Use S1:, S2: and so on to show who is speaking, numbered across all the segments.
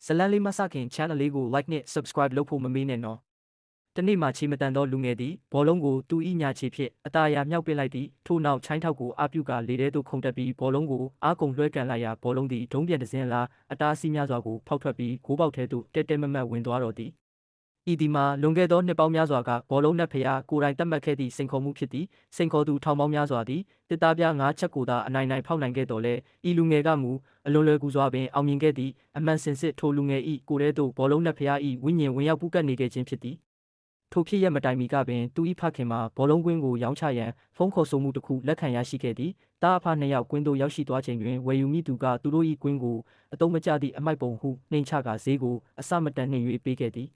S1: ဇလန်းလေးမစခင် channel လေးကို like နဲ့ subscribe လုပ်ဖို့မမေ့နဲ့နော်။တနေ့မှချီမတန်သောလူငယ်သည်ဘောလုံးကိုသူ၏ညာခြေဖြင့်အသာအရာမြောက်ပစ်လိုက်သည်ထို့နောက်ချိုင်းထောက်ကိုအပြုကလေထဲသို့ခုန်တက်ပြီးဘောလုံးကိုအားကုန်လွှဲကန်လိုက်ရာဘောလုံးသည်ဒုံးပြန်တစ်စင်းလားအတားအဆီးများစွာကိုဖောက်ထွက်ပြီးဂိုးပေါက်ထဲသို့တဲတဲမတ်မတ်ဝင်သွားတော်သည်ဤဒီမှာလွန်ခဲ့သောနှစ်ပေါင်းများစွာကဘောလုံးနက်ဖျားကိုယ်တိုင်တတ်မှတ်ခဲ့သည့်စိန်ခေါ်မှုဖြစ်သည်စိန်ခေါ်သူထောင်ပေါင်းများစွာသည်တစ်သားပြား၅ချက်ကိုသာအနိုင်ဖောက်နိုင်ခဲ့တော်လဲဤလူငယ်ကမူအလွန်လွယ်ကူစွာပင်အောင်မြင်ခဲ့သည့်အမှန်စင်စစ်ထိုလူငယ်၏ကိုယ်ထဲသို့ဘောလုံးနက်ဖျား၏ဝိညာဉ်ဝင်ရောက်ပူးကပ်နေခဲ့ခြင်းဖြစ်သည်ထိုဖြစ်ရမတိုင်မီကပင်သူ၏ဖခင်မှာဘောလုံးကွင်းကိုရောင်းချရန်ဖုန်းခေါ်ဆိုမှုတစ်ခုလက်ခံရရှိခဲ့သည်တာအဖနှစ်ယောက်ကွင်းသို့ရောက်ရှိသွားချိန်တွင်ဝယ်ယူမိသူကသူတို့၏ကွင်းကိုအတုံးမကျသည့်အမိုက်ပုံဟုနှိမ်ချကာဈေးကိုအစမတန်နှိမ်၍ပေးခဲ့သည်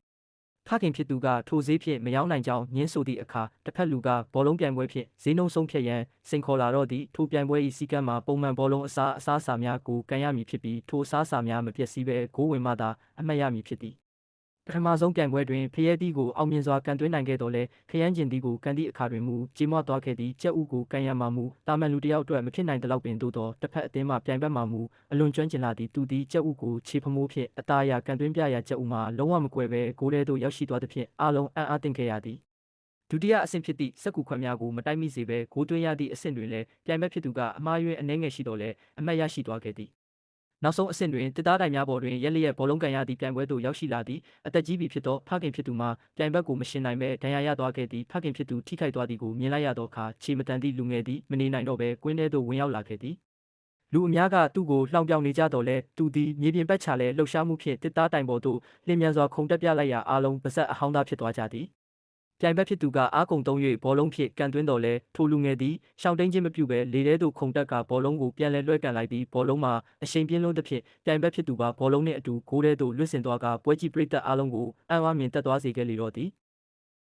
S1: ဖခင်ဖြစ်သူကထိုဈေးဖြင့်မရောက်နိုင်ကြောင်းညင်းဆိုသည့်အခါတစ်ဖက်လူကဘောလုံးပြိုင်ပွဲဖြင့်ဈေးနှုန်းဆုံးဖြတ်ရန်စိန်ခေါ်လာတော့သည့်ထိုပြိုင်ပွဲ၏စီကံမှာပုံမှန်ဘောလုံးအစားအစာများကိုကန်ရမည်ဖြစ်ပြီးထိုအစားအစာများမပျက်စီးဘဲဂိုးဝင်မှသာအမှတ်ရမည်ဖြစ်သည်ပထမဆုံးပြိုင်ပွဲတွင်ဖရဲသီးကိုအောင်မြင်စွာကန်သွင်းနိုင်ခဲ့တော်လဲခရမ်းကျင်သီးကိုကန်သည့်အခါတွင်မူကြေမွသွားခဲ့သည့်ကြက်ဥကိုကန်ရမှမူတာမန်လူတစ်ယောက်အတွက်မဖြစ်နိုင်သလောက်ပင်သို့သောတစ်ဖက်အသင်းမှပြိုင်ဘက်မှမူအလွန်ကျွမ်းကျင်လာသည့်သူသည်ကြက်ဥကိုခြေဖမိုးဖြင့်အသားအရကန်သွင်းပြရာကြက်ဥမှာလုံးဝမကွယ်ဘဲဂိုးထဲသို့ရောက်ရှိသွားသဖြင့်အားလုံးအံ့အားသင့်ခဲ့ရသည်ဒုတိယအဆင့်ဖြစ်သည့်စက်ကူခွက်များကိုမတိုက်မိစေဘဲဂိုးသွင်းရသည့်အဆင့်တွင်လည်းပြိုင်ဘက်ဖြစ်သူကအမှားယွင်းအနှဲငယ်ရှိတော်လဲအမှတ်ရရှိသွားခဲ့သည်နောက်ဆုံးအဆင့်တွင်တစ်သားတိုင်များပေါ်တွင်ရက်လျက်ဘောလုံးကန်ရသည့်ပြိုင်ပွဲသို့ရောက်ရှိလာသည့်အသက်ကြီးပြီဖြစ်သောဖခင်ဖြစ်သူမှာပြိုင်ဘက်ကိုမရှင်နိုင်ပဲဒဏ်ရာရသွားခဲ့သည့်ဖခင်ဖြစ်သူထိခိုက်သွားသည်ကိုမြင်လိုက်ရသောအခါခြေမတန်သည့်လူငယ်သည်မနေနိုင်တော့ဘဲကွင်းထဲသို့ဝင်ရောက်လာခဲ့သည်လူအများကသူ့ကိုလှောင်ပြောင်နေကြတော့လဲသူသည်မြေပြင်ပတ်ချလဲလှုပ်ရှားမှုဖြင့်တစ်သားတိုင်ပေါ်သို့လျင်မြန်စွာခုန်တက်ပြလိုက်ရာအားလုံးပါဇက်အဟောင်းသားဖြစ်သွားကြသည်ပြိုင်ဘက်ဖြစ်သူကအားကုန်သုံး၍ဘောလုံးဖြင့်ကန်သွင်းတော်လဲထိုလူငယ်သည်ရှောင်တိန်ခြင်းမပြုဘဲလေထဲသို့ခုန်တက်ကဘောလုံးကိုပြန်လည်လွှဲကန်လိုက်ပြီးဘောလုံးမှာအရှိန်ပြင်းလွန်းသဖြင့်ပြိုင်ဘက်ဖြစ်သူကဘောလုံးနှင့်အတူဂိုးထဲသို့လွတ်ဆင်သွားကပွဲကြည့်ပရိသတ်အားလုံးကိုအံ့အားမြင်တက်သွားစေခဲ့လေတော့သည်